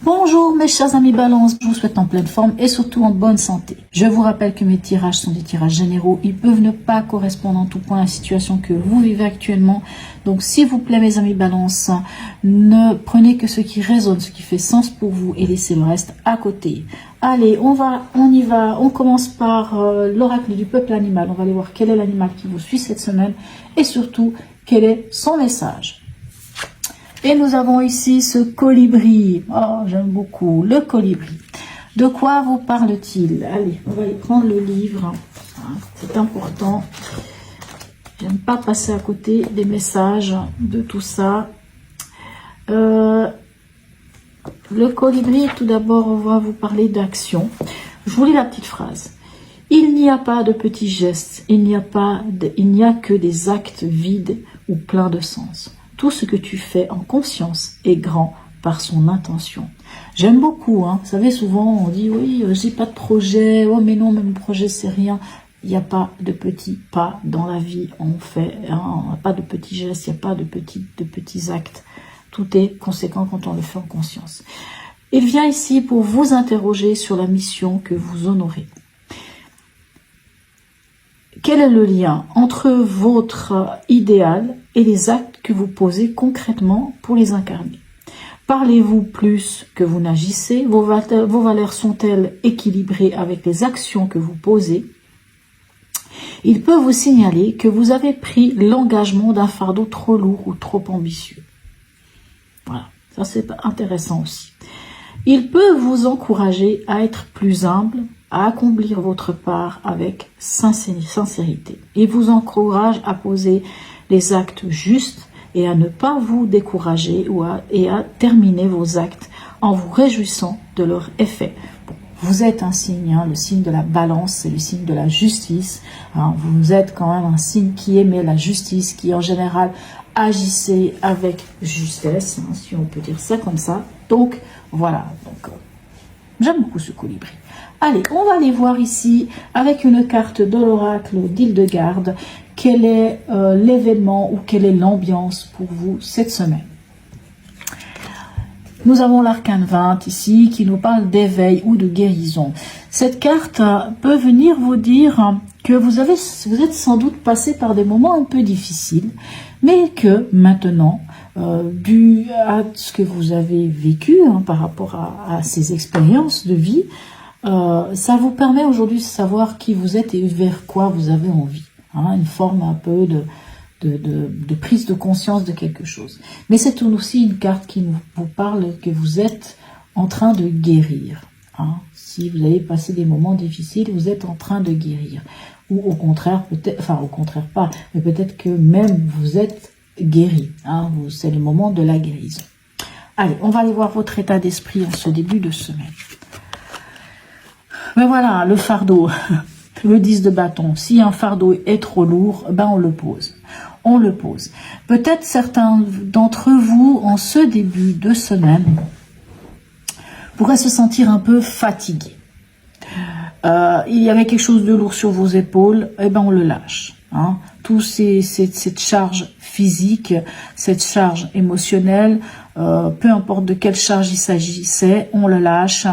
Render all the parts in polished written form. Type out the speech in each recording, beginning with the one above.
Bonjour mes chers amis Balance, je vous souhaite en pleine forme et surtout en bonne santé. Je vous rappelle que mes tirages sont des tirages généraux, ils peuvent ne pas correspondre en tout point à la situation que vous vivez actuellement. Donc s'il vous plaît mes amis Balance, ne prenez que ce qui résonne, ce qui fait sens pour vous et laissez le reste à côté. Allez, on y va, on commence par l'oracle du peuple animal. On va aller voir quel est l'animal qui vous suit cette semaine et surtout quel est son message. Et nous avons ici ce colibri. Oh, j'aime beaucoup le colibri. De quoi vous parle-t-il? Allez, on va aller prendre le livre. C'est important. J'aime pas passer à côté des messages de tout ça. Le colibri, tout d'abord, on va vous parler d'action. Je vous lis la petite phrase. Il n'y a pas de petits gestes. Il n'y a que des actes vides ou pleins de sens. Tout ce que tu fais en conscience est grand par son intention. J'aime beaucoup, hein. Vous savez, souvent on dit oui, j'ai pas de projet, oh mais non, même projet c'est rien. Il n'y a pas de petits pas dans la vie, on fait, hein, pas de petits gestes, il n'y a pas de petits actes. Tout est conséquent quand on le fait en conscience. Il vient ici pour vous interroger sur la mission que vous honorez. Quel est le lien entre votre idéal et les actes que vous posez concrètement pour les incarner? Parlez-vous plus que vous n'agissez? Vos valeurs sont-elles équilibrées avec les actions que vous posez? Il peut vous signaler que vous avez pris l'engagement d'un fardeau trop lourd ou trop ambitieux. Voilà, ça c'est intéressant aussi. Il peut vous encourager à être plus humble, à accomplir votre part avec sincérité. Il vous encourage à poser les actes justes et à ne pas vous décourager et à terminer vos actes en vous réjouissant de leur effet. Bon, vous êtes un signe, hein, le signe de la balance, c'est le signe de la justice. Hein, vous êtes quand même un signe qui aimait la justice, qui en général agissait avec justesse, hein, si on peut dire ça comme ça. Donc voilà, j'aime beaucoup ce colibri. Allez, on va aller voir ici, avec une carte de l'oracle d'Hildegarde, quel est l'événement ou quelle est l'ambiance pour vous cette semaine. Nous avons l'arcane 20 ici, qui nous parle d'éveil ou de guérison. Cette carte peut venir vous dire que vous êtes sans doute passé par des moments un peu difficiles, mais que maintenant, dû à ce que vous avez vécu par rapport à ces expériences de vie, ça vous permet aujourd'hui de savoir qui vous êtes et vers quoi vous avez envie. Hein, une forme un peu de prise de conscience de quelque chose. Mais c'est aussi une carte qui vous parle que vous êtes en train de guérir. Hein. Si vous avez passé des moments difficiles, vous êtes en train de guérir. Ou au contraire, peut-être, enfin au contraire pas, mais peut-être que même vous êtes guéri. Hein, c'est le moment de la guérison. Allez, on va aller voir votre état d'esprit en ce début de semaine. Mais voilà, le fardeau, le 10 de bâton. Si un fardeau est trop lourd, ben on le pose. On le pose. Peut-être certains d'entre vous, en ce début de semaine, pourraient se sentir un peu fatigués. Il y avait quelque chose de lourd sur vos épaules, et ben on le lâche. Hein. Cette charge physique, cette charge émotionnelle, peu importe de quelle charge il s'agissait, on le lâche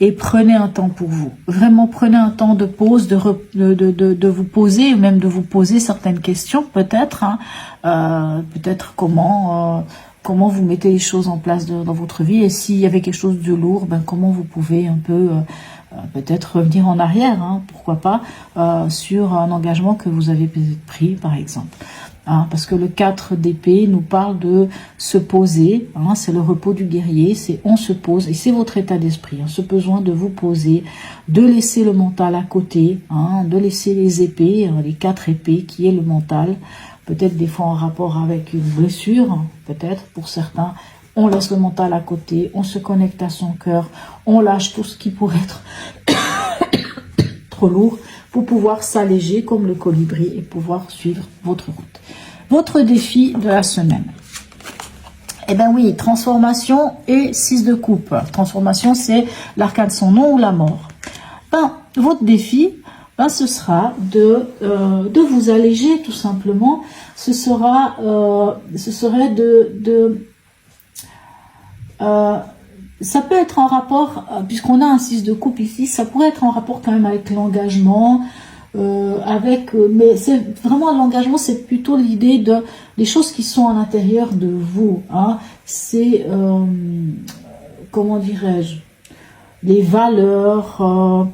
et prenez un temps pour vous. Vraiment prenez un temps de pause, de vous poser, même de vous poser certaines questions peut-être. Hein, peut-être comment vous mettez les choses en place dans votre vie et s'il y avait quelque chose de lourd, ben comment vous pouvez un peu peut-être revenir en arrière, hein, pourquoi pas, sur un engagement que vous avez peut-être pris par exemple. Hein, parce que le 4 d'épée nous parle de se poser, hein, c'est le repos du guerrier, c'est on se pose, et c'est votre état d'esprit, hein, ce besoin de vous poser, de laisser le mental à côté, hein, de laisser les épées, hein, les 4 épées qui est le mental, peut-être des fois en rapport avec une blessure, hein, peut-être pour certains, on laisse le mental à côté, on se connecte à son cœur, on lâche tout ce qui pourrait être trop lourd pour pouvoir s'alléger comme le colibri et pouvoir suivre votre route. Votre défi de la semaine. Eh bien oui, transformation et 6 de coupe. Transformation, c'est l'arcane sans nom ou la mort. Ben, votre défi, ben, ce sera de vous alléger tout simplement. Ce serait ça peut être en rapport, puisqu'on a un 6 de coupe ici, ça pourrait être en rapport quand même avec l'engagement, mais c'est vraiment l'engagement, c'est plutôt l'idée de des choses qui sont à l'intérieur de vous. Hein. C'est, comment dirais-je, les valeurs,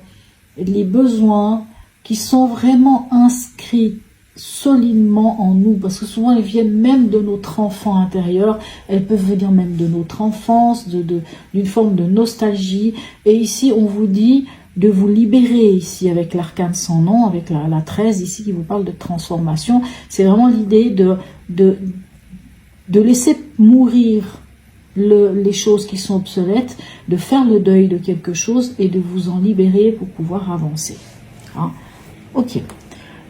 les besoins qui sont vraiment inscrits solidement en nous, parce que souvent elles viennent même de notre enfant intérieur, elles peuvent venir même de notre enfance, d'une forme de nostalgie, et ici on vous dit de vous libérer ici avec l'arcane sans nom, avec la 13 ici qui vous parle de transformation. C'est vraiment l'idée de laisser mourir les choses qui sont obsolètes, de faire le deuil de quelque chose et de vous en libérer pour pouvoir avancer. Hein? Ok.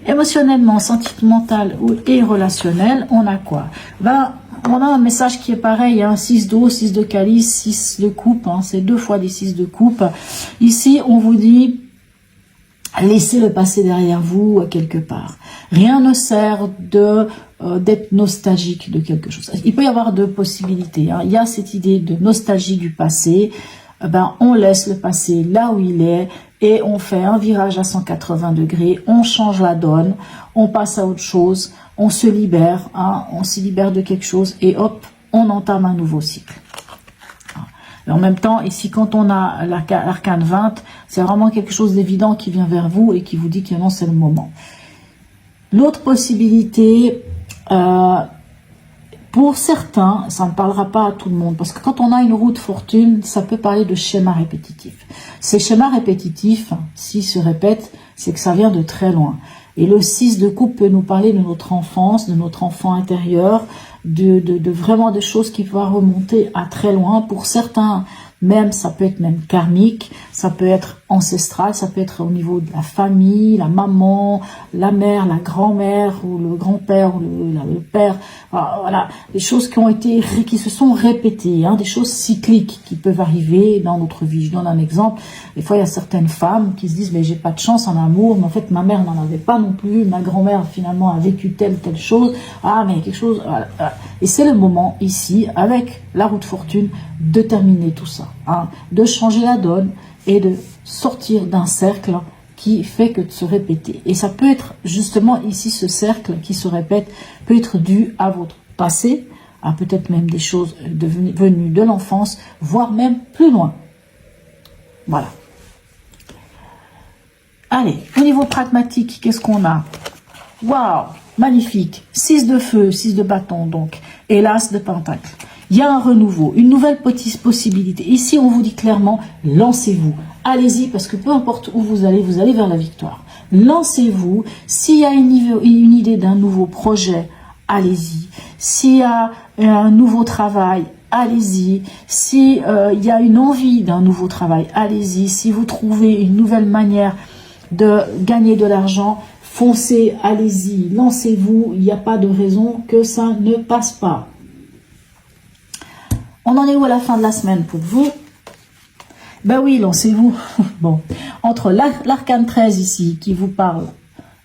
Émotionnellement, sentimental et relationnel, on a quoi? Ben, on a un message qui est pareil, hein, 6 d'eau, 6 de calice, 6 de coupe, hein, c'est 2 fois des 6 de coupe. Ici, on vous dit, laissez le passé derrière vous quelque part. Rien ne sert d'être nostalgique de quelque chose. Il peut y avoir deux possibilités. Hein. Il y a cette idée de nostalgie du passé. Ben, on laisse le passé là où il est et on fait un virage à 180 degrés, on change la donne, on passe à autre chose, on se libère, hein, on se libère de quelque chose et hop, on entame un nouveau cycle. Et en même temps, ici, quand on a l'arcane 20, c'est vraiment quelque chose d'évident qui vient vers vous et qui vous dit que non, c'est le moment. L'autre possibilité, pour certains, ça ne parlera pas à tout le monde, parce que quand on a une roue de fortune, ça peut parler de schémas répétitifs. Ces schémas répétitifs, s'ils se répètent, c'est que ça vient de très loin. Et le 6 de coupe peut nous parler de notre enfance, de notre enfant intérieur, de vraiment des choses qui peuvent remonter à très loin. Pour certains, même, ça peut être même karmique, ça peut être ancestral, ça peut être au niveau de la famille, la maman, la mère, la grand-mère, ou le grand-père, ou le père. Voilà, des choses qui se sont répétées, hein, des choses cycliques qui peuvent arriver dans notre vie. Je donne un exemple. Des fois, il y a certaines femmes qui se disent, mais j'ai pas de chance en amour, mais en fait, ma mère n'en avait pas non plus, ma grand-mère, finalement, a vécu telle chose. Ah, mais il y a quelque chose, voilà. Et c'est le moment, ici, avec la roue de fortune, de terminer tout ça, hein, de changer la donne et de sortir d'un cercle qui fait que de se répéter. Et ça peut être justement ici, ce cercle qui se répète, peut être dû à votre passé, à peut-être même des choses venues de l'enfance, voire même plus loin. Voilà. Allez, au niveau pragmatique, qu'est-ce qu'on a? Waouh, magnifique. 6 de feu, 6 de bâton, donc. Et l'as de pentacle. Il y a un renouveau, une nouvelle possibilité. Ici, on vous dit clairement, lancez-vous. Allez-y, parce que peu importe où vous allez vers la victoire. Lancez-vous. S'il y a une idée d'un nouveau projet, allez-y. S'il y a un nouveau travail, allez-y. S'il y a une envie d'un nouveau travail, allez-y. Si vous trouvez une nouvelle manière de gagner de l'argent, foncez, allez-y. Lancez-vous. Il n'y a pas de raison que ça ne passe pas. On en est où à la fin de la semaine pour vous? Ben oui, lancez-vous. Bon, entre l'arcane 13 ici, qui vous parle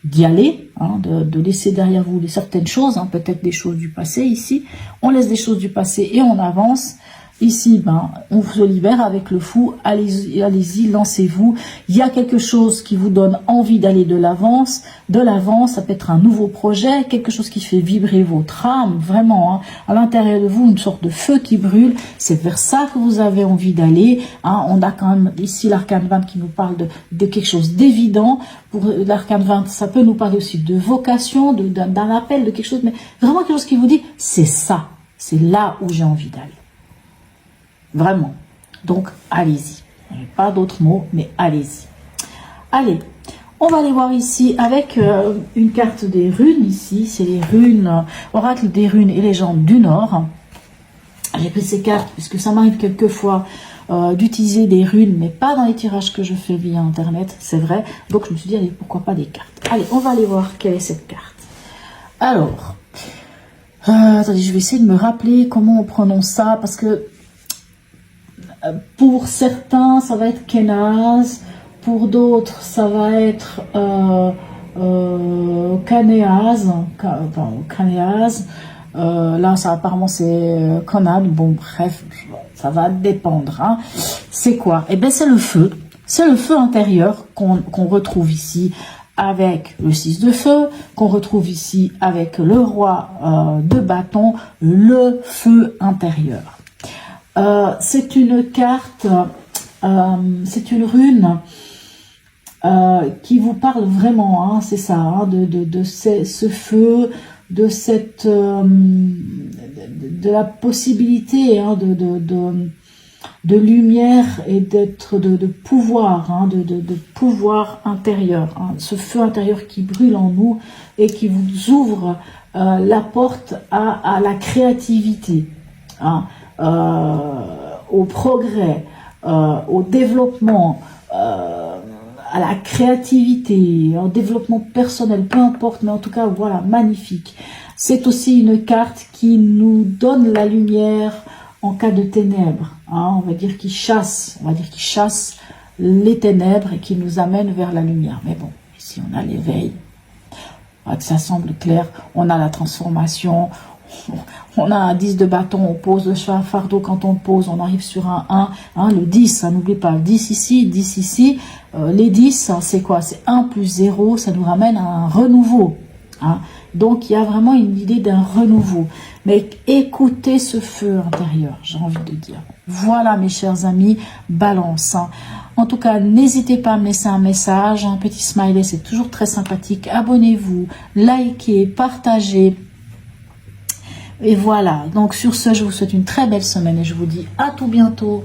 d'y aller, hein, de laisser derrière vous certaines choses, hein, peut-être des choses du passé ici. On laisse des choses du passé et on avance. Ici, ben, on se libère avec le fou. Allez-y, allez-y, lancez-vous. Il y a quelque chose qui vous donne envie d'aller de l'avant. Ça peut être un nouveau projet, quelque chose qui fait vibrer votre âme, vraiment. Hein, à l'intérieur de vous, une sorte de feu qui brûle. C'est vers ça que vous avez envie d'aller. Hein, on a quand même ici l'arcane 20 qui nous parle de quelque chose d'évident. Pour l'arcane 20, ça peut nous parler aussi de vocation, d'un appel, de quelque chose, mais vraiment quelque chose qui vous dit, c'est ça. C'est là où j'ai envie d'aller. Vraiment. Donc, allez-y. Il n'y a pas d'autres mots, mais allez-y. Allez, on va aller voir ici avec une carte des runes. Ici, c'est les runes, oracle des runes et légendes du Nord. J'ai pris ces cartes puisque ça m'arrive quelquefois d'utiliser des runes, mais pas dans les tirages que je fais via Internet, c'est vrai. Donc, je me suis dit, allez, pourquoi pas des cartes. Allez, on va aller voir quelle est cette carte. Alors, attendez, je vais essayer de me rappeler comment on prononce ça, parce que pour certains, ça va être Kenaz. Pour d'autres, ça va être Canéaz. Là, ça apparemment c'est Conan. Bon, bref, ça va dépendre. Hein. C'est quoi? Eh bien, c'est le feu. C'est le feu intérieur qu'on retrouve ici avec le 6 de feu, qu'on retrouve ici avec le roi de bâton, le feu intérieur. C'est une carte, c'est une rune qui vous parle vraiment, hein, c'est ça, hein, de ce feu, de cette, de la possibilité hein, de lumière et d'être de pouvoir, hein, de pouvoir intérieur, hein, ce feu intérieur qui brûle en nous et qui vous ouvre la porte à la créativité, hein, au progrès, au développement, à la créativité, au développement personnel, peu importe, mais en tout cas, voilà, magnifique. C'est aussi une carte qui nous donne la lumière en cas de ténèbres, hein, on va dire qu'il chasse les ténèbres et qui nous amène vers la lumière. Mais bon, ici on a l'éveil, que ça semble clair, on a la transformation, on a un 10 de bâton, on pose le cheval fardeau, quand on pose, on arrive sur un 1, hein, le 10, hein, n'oublie pas, le 10 ici, les 10, hein, c'est quoi? C'est 1 plus 0, ça nous ramène à un renouveau, hein. Donc il y a vraiment une idée d'un renouveau, mais écoutez ce feu intérieur, j'ai envie de dire. Voilà mes chers amis, balance, hein. En tout cas, n'hésitez pas à me laisser un message, un petit smiley, c'est toujours très sympathique. Abonnez-vous, likez, partagez. Et voilà, donc sur ce, je vous souhaite une très belle semaine et je vous dis à tout bientôt.